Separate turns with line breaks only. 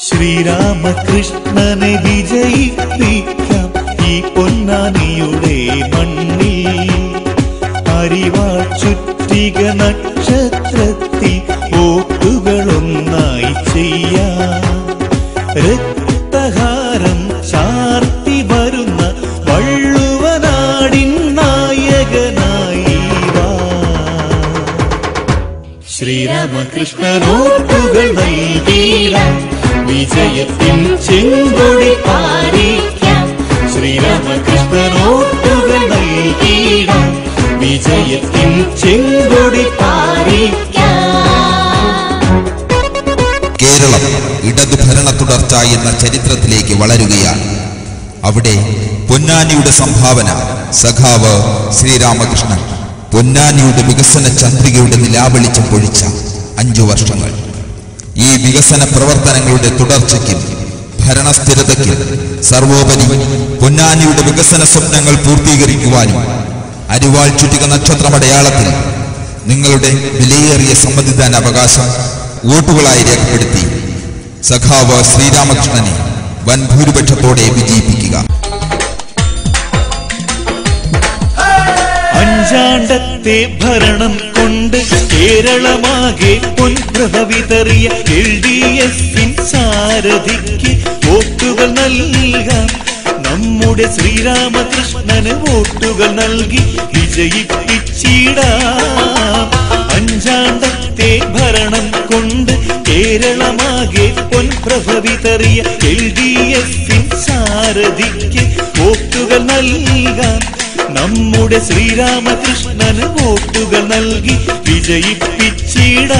ശ്രീരാമകൃഷ്ണനെ വിജയിപ്പിക്കാം ഈ പൊന്നാനിയുടെ മണ്ണിൽ. അരിവാൾ ചുറ്റിക നക്ഷത്രത്തിൽ വോട്ടുകളൊന്നായി ചെയ്യാം. രക്തഹാരം ചാർത്തി വരുന്ന വള്ളുവനാടിൻ നായകനായി വാ. ശ്രീരാമകൃഷ്ണൻ വോട്ടുകൾ നൽകിയിടാം, വിജയത്തിൻ ചെങ്കൊടി പാറിക്കാം. ശ്രീരാമകൃഷ്ണൻ വോട്ടുകൾ നൽകിയിടാം, വിജയത്തിൻ ചെങ്കൊടി പാറിക്കാം.
കേരളം ഇടതു ഭരണ തുടർച്ച എന്ന ചരിത്രത്തിലേക്ക് വളരുകയാണ്. അവിടെ പൊന്നാനിയുടെ സംഭാവന സഖാവ് ശ്രീരാമകൃഷ്ണൻ പൊന്നാനിയുടെ വികസന ചന്ദ്രികയുടെ നിലാവെളിച്ചം പൊഴിച്ച 5 വർഷങ്ങൾ. ഈ വികസന പ്രവർത്തനങ്ങളുടെ തുടർച്ചയ്ക്കും ഭരണസ്ഥിരതയ്ക്കും സർവോപരി പൊന്നാനിയുടെ വികസന സ്വപ്നങ്ങൾ പൂർത്തീകരിക്കുവാനും അരിവാൾ ചുറ്റിക നക്ഷത്രമടയാളത്തിൽ നിങ്ങളുടെ വിലയേറിയ സമ്മതിദാനാവകാശം വോട്ടുകളായി രേഖപ്പെടുത്തി സഖാവ് ശ്രീരാമകൃഷ്ണനെ വൻ ഭൂരിപക്ഷത്തോടെ വിജയിപ്പിക്കുക.
അഞ്ചാണ്ടത്തെ ഭരണം കൊണ്ട് കേരളമാകെ പൊൻപ്രഭ വിതറിയ LDF-ൻ സാരഥിക്ക് വോട്ടുകൾ നൽകാം. നമ്മുടെ ശ്രീരാമകൃഷ്ണന് വോട്ടുകൾ നൽകി വിജയിപ്പിച്ചിടാം. അഞ്ചാണ്ടത്തെ ഭരണം കൊണ്ട് കേരളമാകെ പൊൻപ്രഭ വിതറിയ LDF-ൻ സാരഥിക്ക് വോട്ടുകൾ നൽകാം. നമ്മുടെ ശ്രീരാമകൃഷ്ണന് വോട്ടുകൾ നൽകി വിജയിപ്പിച്ചിടാം.